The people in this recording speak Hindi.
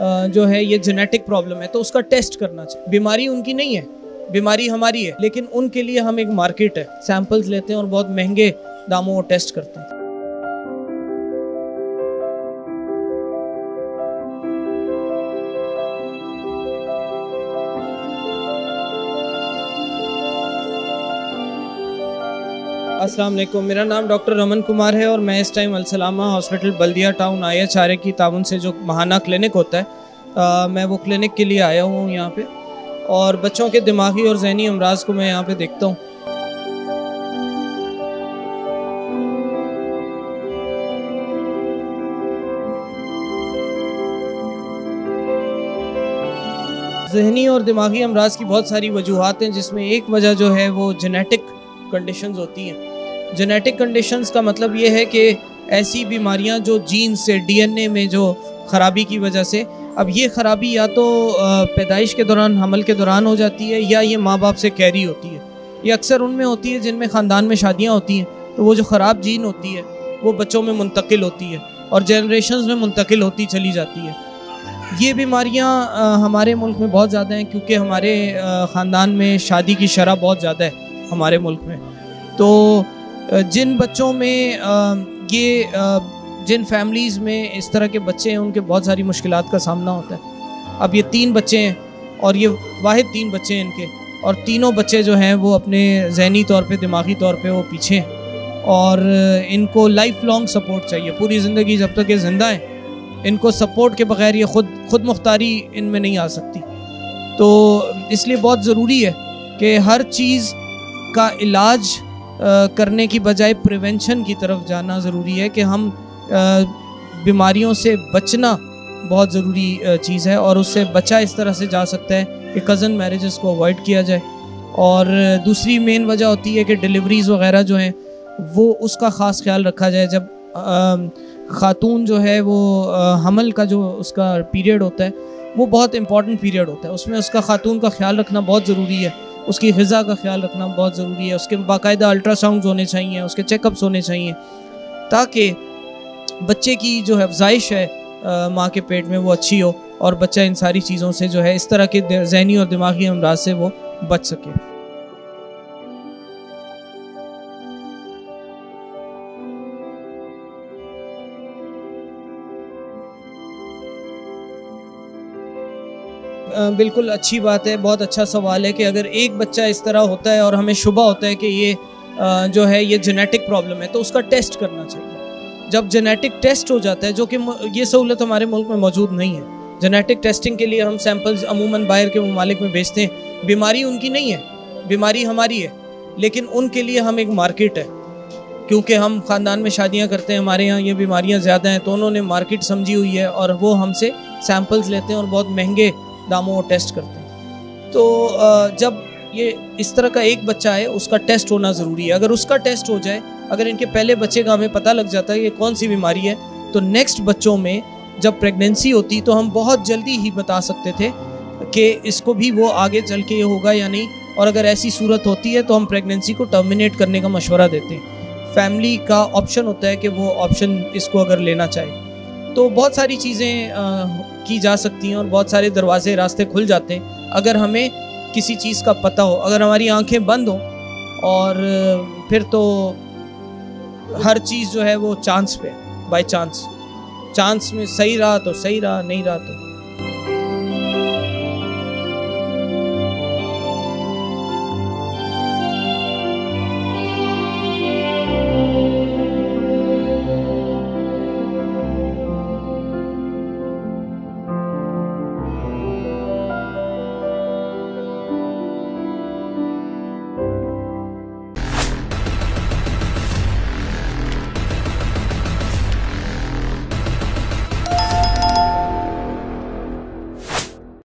जो है ये जेनेटिक प्रॉब्लम है तो उसका टेस्ट करना चाहिए। बीमारी उनकी नहीं है, बीमारी हमारी है, लेकिन उनके लिए हम एक मार्केट है, सैंपल्स लेते हैं और बहुत महंगे दामों वो टेस्ट करते हैं। अस्सलाम वालेकुम, मेरा नाम डॉक्टर रमन कुमार है और मैं इस टाइम अलसलामा हॉस्पिटल बल्दिया टाउन IH की ताउन से जो माहाना क्लिनिक होता है मैं वो क्लिनिक के लिए आया हूँ यहाँ पे, और बच्चों के दिमागी और जहनी अमराज को मैं यहाँ पे देखता हूँ। जहनी और दिमागी अमराज की बहुत सारी वजूहात हैं, जिसमें एक वजह जो है वो जेनेटिक कंडीशंस होती हैं। जेनेटिक कंडीशंस का मतलब ये है कि ऐसी बीमारियां जो जीन से DNA में जो ख़राबी की वजह से, अब ये ख़राबी या तो पैदाइश के दौरान, हमल के दौरान हो जाती है, या ये माँ बाप से कैरी होती है। ये अक्सर उनमें होती है जिनमें ख़ानदान में शादियाँ होती हैं, तो वो जो ख़राब जीन होती है वो बच्चों में मुंतकिल होती है और जनरेशन्स में मुंतकिल होती चली जाती है। ये बीमारियां हमारे मुल्क में बहुत ज़्यादा हैं, क्योंकि हमारे ख़ानदान में शादी की शरह बहुत ज़्यादा है हमारे मुल्क में। तो जिन बच्चों में जिन फैमिलीज़ में इस तरह के बच्चे हैं, उनके बहुत सारी मुश्किलात का सामना होता है। अब ये 3 बच्चे हैं और ये वाहिद 3 बच्चे हैं इनके, और तीनों बच्चे जो हैं वो अपने ज़हनी तौर पे, दिमागी तौर पे वो पीछे हैं, और इनको लाइफ लॉन्ग सपोर्ट चाहिए। पूरी ज़िंदगी जब तक ये ज़िंदा हैं, इनको सपोर्ट के बग़ैर ये खुद मुख्तारी इनमें नहीं आ सकती। तो इसलिए बहुत ज़रूरी है कि हर चीज़ का इलाज करने की बजाय प्रिवेंशन की तरफ जाना ज़रूरी है, कि हम बीमारियों से बचना बहुत ज़रूरी चीज़ है, और उससे बचा इस तरह से जा सकता है कि कज़न मैरिजेस को अवॉइड किया जाए। और दूसरी मेन वजह होती है कि डिलीवरीज़ वग़ैरह जो हैं वो उसका ख़ास ख्याल रखा जाए। जब ख़ातून जो है वो हमल का जो उसका पीरियड होता है वो बहुत इम्पॉर्टेंट पीरियड होता है, उसमें उसका ख़ातून का ख्याल रखना बहुत ज़रूरी है, उसकी ग़िज़ा का ख्याल रखना बहुत ज़रूरी है, उसके बाकायदा अल्ट्रासाउंड्स होने चाहिए, उसके चेकअप्स होने चाहिए, ताकि बच्चे की जो अफजाइश है माँ के पेट में वो अच्छी हो और बच्चा इन सारी चीज़ों से जो है, इस तरह के ज़हनी और दिमागी अमराज से वो बच सके। बिल्कुल अच्छी बात है, बहुत अच्छा सवाल है कि अगर एक बच्चा इस तरह होता है और हमें शुबा होता है कि ये जो है ये जेनेटिक प्रॉब्लम है, तो उसका टेस्ट करना चाहिए। जब जेनेटिक टेस्ट हो जाता है, जो कि ये सहूलत हमारे मुल्क में मौजूद नहीं है, जेनेटिक टेस्टिंग के लिए हम सैंपल्स अमूमन बाहर के ममालिक में भेजते हैं। बीमारी उनकी नहीं है, बीमारी हमारी है, लेकिन उनके लिए हम एक मार्केट है, क्योंकि हम ख़ानदान में शादियाँ करते हैं, हमारे यहाँ ये बीमारियाँ ज़्यादा हैं, तो उन्होंने मार्केट समझी हुई है और वो हमसे सैंपल्स लेते हैं और बहुत महंगे दामों वो टेस्ट करते हैं। तो जब ये इस तरह का एक बच्चा है, उसका टेस्ट होना ज़रूरी है। अगर उसका टेस्ट हो जाए, अगर इनके पहले बच्चे का हमें पता लग जाता है ये कौन सी बीमारी है, तो नेक्स्ट बच्चों में जब प्रेगनेंसी होती तो हम बहुत जल्दी ही बता सकते थे कि इसको भी वो आगे चल के ये होगा या नहीं, और अगर ऐसी सूरत होती है तो हम प्रेगनेंसी को टर्मिनेट करने का मशवरा देते हैं। फैमिली का ऑप्शन होता है कि वो ऑप्शन इसको अगर लेना चाहे, तो बहुत सारी चीज़ें की जा सकती हैं और बहुत सारे दरवाजे, रास्ते खुल जाते हैं अगर हमें किसी चीज़ का पता हो। अगर हमारी आंखें बंद हों और फिर तो हर चीज़ जो है वो चांस पे, बाय चांस में सही रहा तो सही रहा, नहीं रहा तो